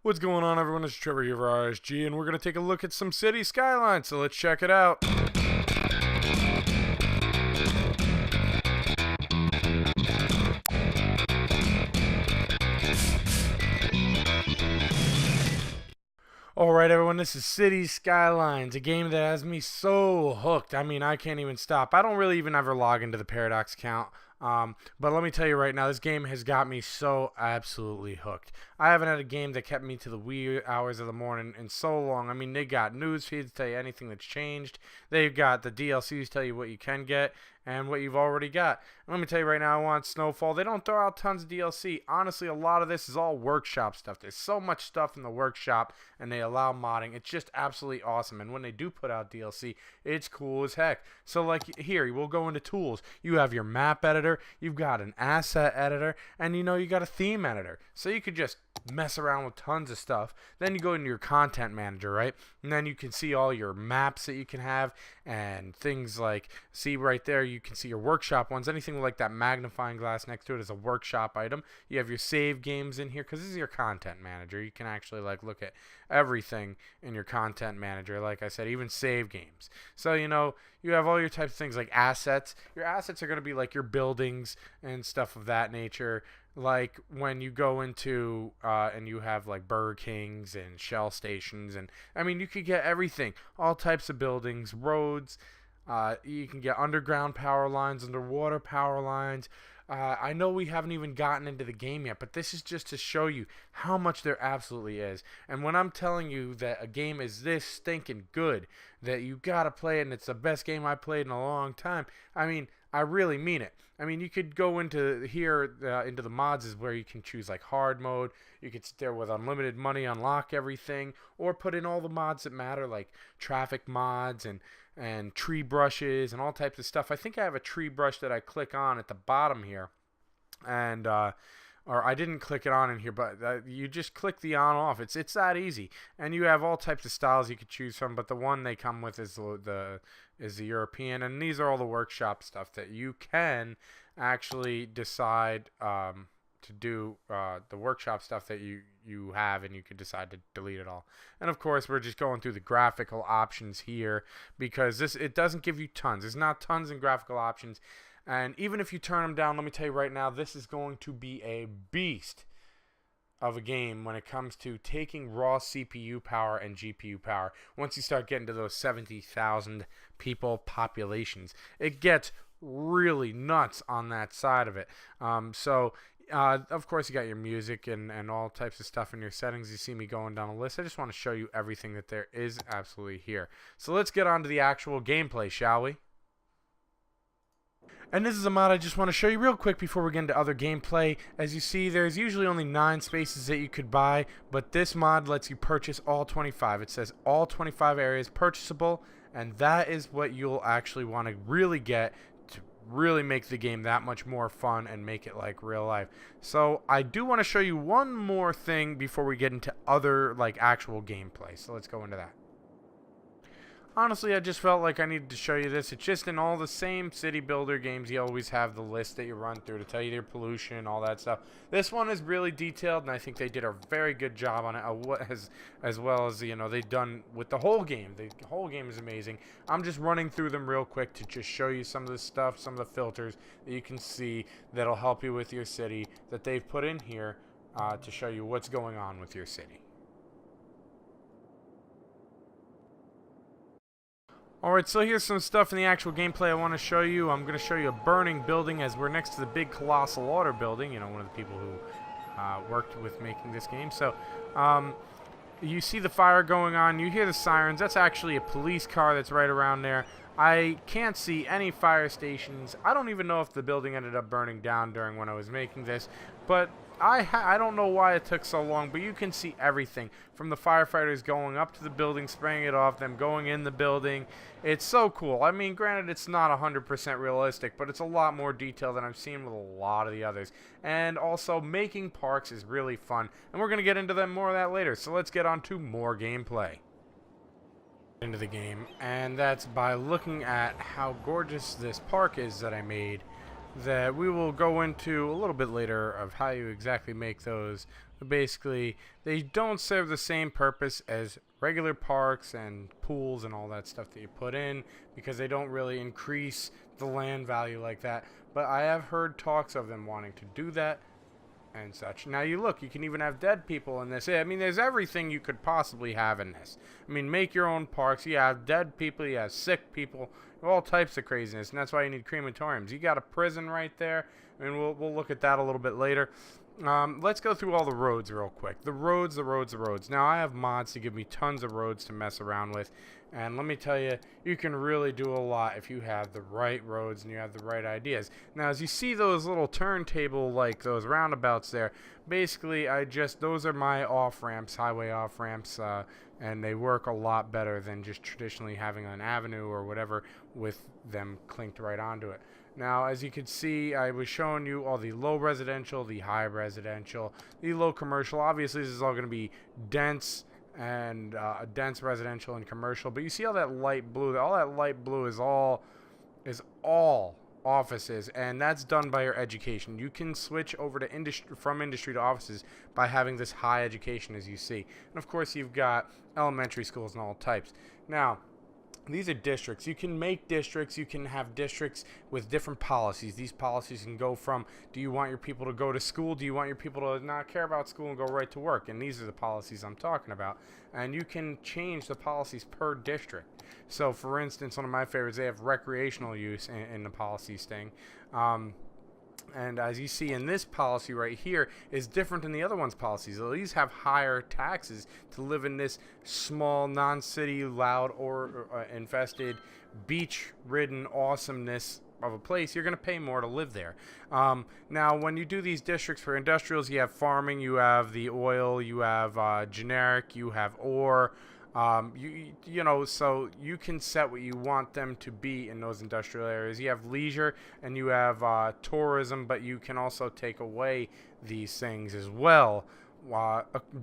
What's going on, everyone? It's Trevor here for RSG, and we're going to take a look at some city skylines, so let's check it out. Alright, everyone, this is City Skylines, a game that has me so hooked. I mean, I can't even stop. I don't really even ever log into the Paradox account. But let me tell you right now, this game has got me so absolutely hooked. I haven't had a game that kept me to the wee hours of the morning in so long. I mean, they got news feeds to tell you anything that's changed. They've got the DLCs tell you what you can get and what you've already got. And let me tell you right now, I want Snowfall. They don't throw out tons of DLC. Honestly, a lot of this is all workshop stuff. There's so much stuff in the workshop, and they allow modding. It's just absolutely awesome. And when they do put out DLC, it's cool as heck. So, like here, we'll go into tools. You have your map editor, you've got an asset editor, and you got a theme editor. So you could just mess around with tons of stuff. Then you go into your content manager, right? And then you can see all your maps that you can have and things like, see right there, you can see your workshop ones. Anything like that magnifying glass next to it is a workshop item. You have your save games in here because this is your content manager. You can actually look at everything in your content manager. Like I said, even save games. So you have all your types of things like assets. Your assets are going to be like your buildings and stuff of that nature. Like when you go into and you have like Burger Kings and Shell stations, and I mean you could get everything, all types of buildings, roads. You can get underground power lines, underwater power lines. I know we haven't even gotten into the game yet, but this is just to show you how much there absolutely is. And when I'm telling you that a game is this stinking good, that you gotta play it and it's the best game I played in a long time, I mean, I really mean it. I mean, you could go into here, into the mods is where you can choose like hard mode. You could sit there with unlimited money, unlock everything, or put in all the mods that matter, like traffic mods and tree brushes and all types of stuff. I think I have a tree brush that I click on at the bottom here, and or I didn't click it on in here, but you just click the on off. It's that easy, and you have all types of styles you could choose from. But the one they come with is the European, and these are all the workshop stuff that you can actually decide to do the workshop stuff that you have, and you could decide to delete it all. And of course, we're just going through the graphical options here because it doesn't give you tons. There's not tons in graphical options. And even if you turn them down, let me tell you right now, this is going to be a beast of a game when it comes to taking raw CPU power and GPU power. Once you start getting to those 70,000 people populations, it gets really nuts on that side of it. Of course, you got your music and all types of stuff in your settings. You see me going down the list. I just want to show you everything that there is absolutely here. So let's get on to the actual gameplay, shall we? And this is a mod I just want to show you real quick before we get into other gameplay. As you see, there's usually only 9 spaces that you could buy, but this mod lets you purchase all 25. It says all 25 areas purchasable, and that is what you'll actually want to really get to really make the game that much more fun and make it like real life. So I do want to show you one more thing before we get into other actual gameplay. So let's go into that. Honestly, I just felt like I needed to show you this. It's just in all the same city builder games, you always have the list that you run through to tell you their pollution and all that stuff. This one is really detailed, and I think they did a very good job on it, as well as, they've done with the whole game. The whole game is amazing. I'm just running through them real quick to just show you some of the stuff, some of the filters that you can see that'll help you with your city that they've put in here to show you what's going on with your city. Alright, so here's some stuff in the actual gameplay I want to show you. I'm going to show you a burning building as we're next to the big colossal order building, one of the people who worked with making this game. So, you see the fire going on, you hear the sirens. That's actually a police car that's right around there. I can't see any fire stations. I don't even know if the building ended up burning down during when I was making this, but I don't know why it took so long, but you can see everything from the firefighters going up to the building, spraying it off, them going in the building. It's so cool. I mean, granted, it's not 100% realistic, but it's a lot more detail than I've seen with a lot of the others. And also, making parks is really fun, and we're going to get into more of that later. So let's get on to more gameplay. Into the game, and that's by looking at how gorgeous this park is that I made. that we will go into a little bit later of how you exactly make those. But basically, they don't serve the same purpose as regular parks and pools and all that stuff that you put in, because they don't really increase the land value like that. But I have heard talks of them wanting to do that and such. Now you look, you can even have dead people in this. I mean, there's everything you could possibly have in this. I mean, make your own parks. You have dead people, you have sick people, all types of craziness, and that's why you need crematoriums. You got a prison right there. I mean, we'll look at that a little bit later. Let's go through all the roads real quick. The roads. Now, I have mods to give me tons of roads to mess around with. And let me tell you, you can really do a lot if you have the right roads and you have the right ideas. Now, as you see those little turntable, like those roundabouts there, basically, those are my off-ramps, highway off-ramps, and they work a lot better than just traditionally having an avenue or whatever with them clinked right onto it. Now, as you can see, I was showing you all the low residential, the high residential, the low commercial. Obviously, this is all going to be dense and dense residential and commercial. But you see all that light blue? All that light blue is all offices, and that's done by your education. You can switch over to from industry to offices by having this high education, as you see. And of course, you've got elementary schools and all types. Now, these are districts. You can make districts. You can have districts with different policies. These policies can go from, do you want your people to go to school? Do you want your people to not care about school and go right to work? And these are the policies I'm talking about. And you can change the policies per district. So, for instance, one of my favorites, they have recreational use in the policies thing. And as you see in this policy right here is different than the other one's policies. These have higher taxes to live in this small, non-city, loud, or infested, beach-ridden awesomeness of a place. You're going to pay more to live there. Now, when you do these districts for industrials, you have farming, you have the oil, you have generic, you have ore. You know, so you can set what you want them to be in those industrial areas. You have leisure and you have tourism, but you can also take away these things as well,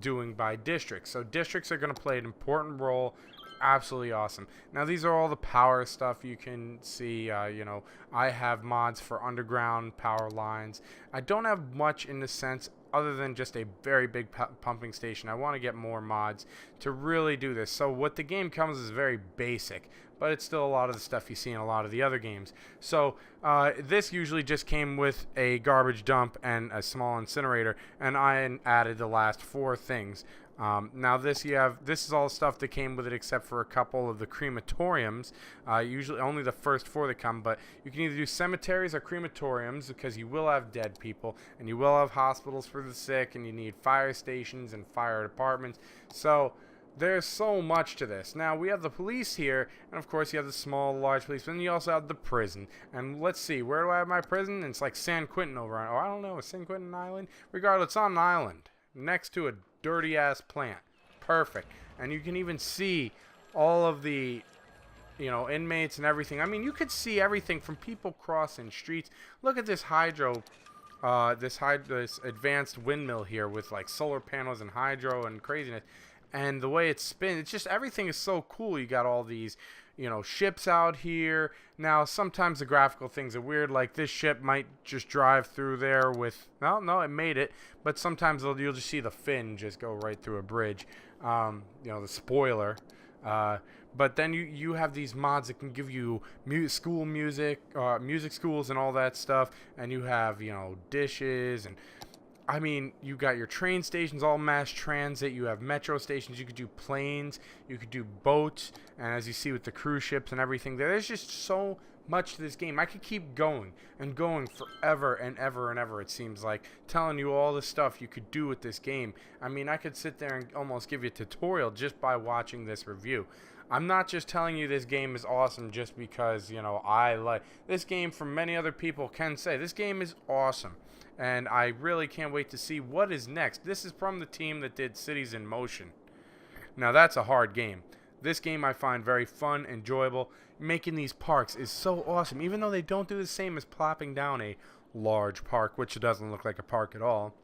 doing by districts. So districts are going to play an important role. Absolutely awesome. Now, these are all the power stuff you can see. You know, I have mods for underground power lines. I don't have much in the sense other than just a very big pumping station. I want to get more mods to really do this. So what the game comes is very basic, but it's still a lot of the stuff you see in a lot of the other games. So this usually just came with a garbage dump and a small incinerator, and I added the last 4 things. Now this is all stuff that came with it except for a couple of the crematoriums. Usually only the first 4 that come, but you can either do cemeteries or crematoriums because you will have dead people and you will have hospitals for the sick and you need fire stations and fire departments. So there's so much to this. Now we have the police here, and of course you have the small, large police, but then you also have the prison. And let's see, where do I have my prison? It's like San Quentin over on, I don't know, is San Quentin an island? Regardless, it's on an island next to a dirty ass plant. Perfect. And you can even see all of the, you know, inmates and everything. I mean, you could see everything from people crossing streets. Look at this this advanced windmill here with like solar panels and hydro and craziness, and the way it spins. It's just, everything is so cool. You got all these, you know, ships out here. Now, sometimes the graphical things are weird, like this ship might just drive through there with, no, it made it, but sometimes you'll just see the fin just go right through a bridge, you know, the spoiler. But then you have these mods that can give you school music, music schools and all that stuff, and you have, you know, dishes, and I mean, you got your train stations, all mass transit. You have metro stations. You could do planes. You could do boats. And as you see with the cruise ships and everything, there's just so much to this game. I could keep going and going forever and ever and ever, it seems like, telling you all the stuff you could do with this game. I mean, I could sit there and almost give you a tutorial just by watching this review. I'm not just telling you this game is awesome just because, you know, I like this game. From many other people can say this game is awesome. And I really can't wait to see what is next. This is from the team that did Cities in Motion. Now, that's a hard game. This game I find very fun, enjoyable. Making these parks is so awesome, even though they don't do the same as plopping down a large park, which doesn't look like a park at all.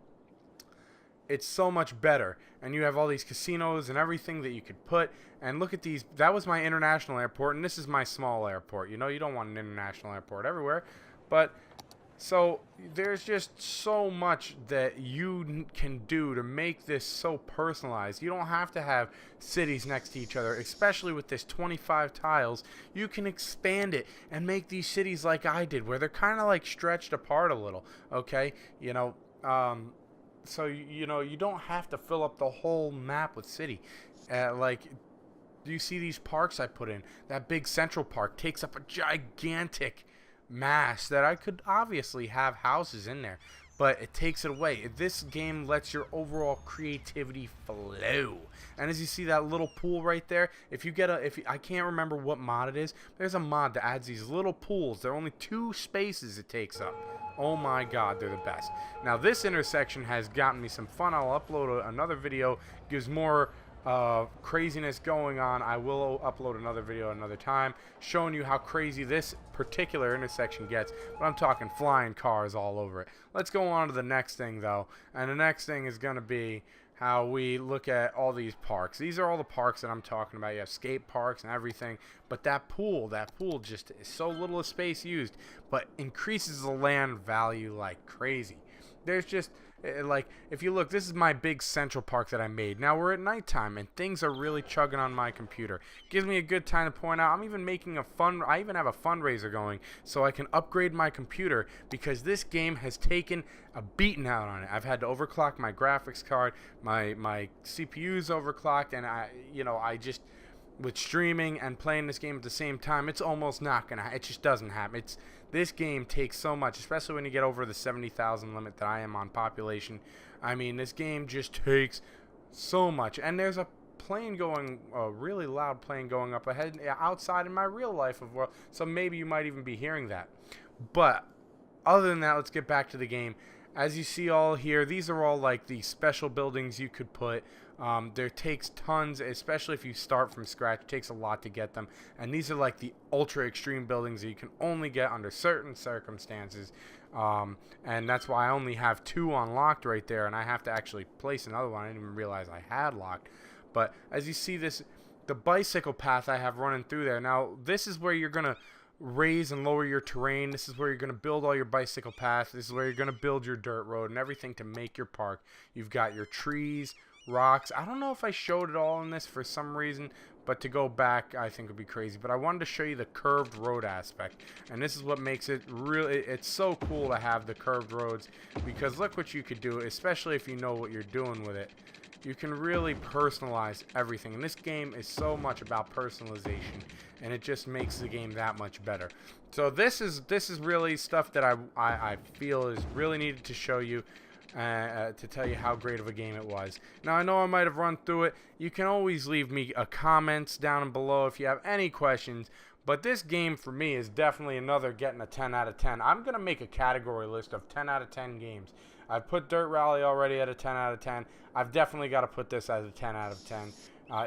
It's so much better. And you have all these casinos and everything that you could put. And look at these. That was my international airport, and this is my small airport. You know, you don't want an international airport everywhere. But So there's just so much that you can do to make this so personalized. You don't have to have cities next to each other, especially with this 25 tiles. You can expand it and make these cities like I did, where they're kind of like stretched apart a little. Okay, so you don't have to fill up the whole map with city. Like, do you see these parks I put in? That big central park takes up a gigantic mass that I could obviously have houses in there, but it takes it away. This game lets your overall creativity flow. And as you see that little pool right there, I can't remember what mod it is, there's a mod that adds these little pools. They're only 2 spaces it takes up. Oh my god, they're the best. Now this intersection has gotten me some fun. I'll upload another video, gives more craziness going on. I will upload another video another time showing you how crazy this particular intersection gets, but I'm talking flying cars all over it. Let's go on to the next thing though, and the next thing is going to be how we look at all these parks. These are all the parks that I'm talking about. You have skate parks and everything, but that pool just is so little of space used, but increases the land value like crazy. There's just like, if you look, this is my big central park that I made. Now we're at nighttime and things are really chugging on my computer. Gives me a good time to point out I'm even making I even have a fundraiser going so I can upgrade my computer, because this game has taken a beating out on it. I've had to overclock my graphics card, my CPU's overclocked, and I just, with streaming and playing this game at the same time, it's almost not gonna. It just doesn't happen. This game takes so much, especially when you get over the 70,000 limit that I am on population. I mean, this game just takes so much, and there's a plane going, a really loud plane going up ahead outside in my real life of world. So maybe you might even be hearing that. But other than that, let's get back to the game. As you see all here, these are all like the special buildings you could put. There takes tons, especially if you start from scratch. It takes a lot to get them. And these are like the ultra extreme buildings that you can only get under certain circumstances. And that's why I only have 2 unlocked right there. And I have to actually place another one I didn't even realize I had locked. But as you see the bicycle path I have running through there. Now, this is where you're going to raise and lower your terrain. This is where you're going to build all your bicycle paths. This is where you're going to build your dirt road and everything to make your park. You've got your trees, rocks. I don't know if I showed it all in this for some reason, but to go back I think would be crazy. But I wanted to show you the curved road aspect, and this is what makes it really, it's so cool to have the curved roads, because look what you could do, especially if you know what you're doing with it. You can really personalize everything, and this game is so much about personalization, and it just makes the game that much better. So this is really stuff that I feel is really needed to show you, to tell you how great of a game it was. Now I know I might have run through it. You can always leave me comments down below if you have any questions. But this game for me is definitely another getting a 10 out of 10. I'm going to make a category list of 10 out of 10 games. I've put Dirt Rally already at a 10 out of 10. I've definitely got to put this as a 10 out of 10.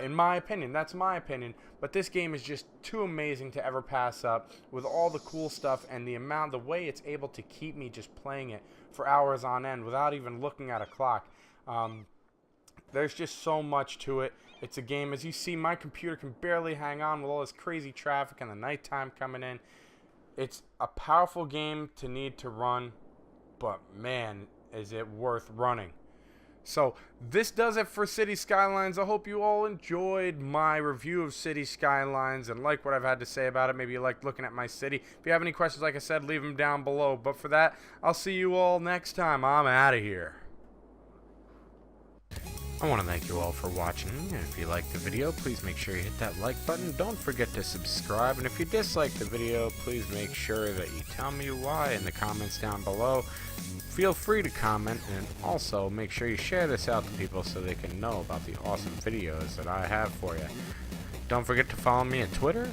In my opinion, that's my opinion. But this game is just too amazing to ever pass up, with all the cool stuff and the way it's able to keep me just playing it for hours on end without even looking at a clock. There's just so much to it. It's a game, as you see, my computer can barely hang on with all this crazy traffic and the nighttime coming in. It's a powerful game to need to run, but man, is it worth running. So this does it for City Skylines. I hope you all enjoyed my review of City Skylines and like what I've had to say about it. Maybe you liked looking at my city. If you have any questions, like I said, leave them down below. But for that, I'll see you all next time. I'm out of here. I want to thank you all for watching, and if you liked the video, please make sure you hit that like button. Don't forget to subscribe, and if you disliked the video, please make sure that you tell me why in the comments down below. Feel free to comment, and also make sure you share this out to people so they can know about the awesome videos that I have for you. Don't forget to follow me at Twitter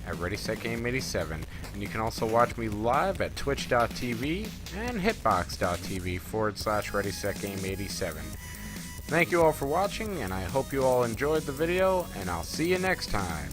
at ReadySetGame87, and you can also watch me live at twitch.tv and hitbox.tv/ReadySetGame87. Thank you all for watching, and I hope you all enjoyed the video, and I'll see you next time.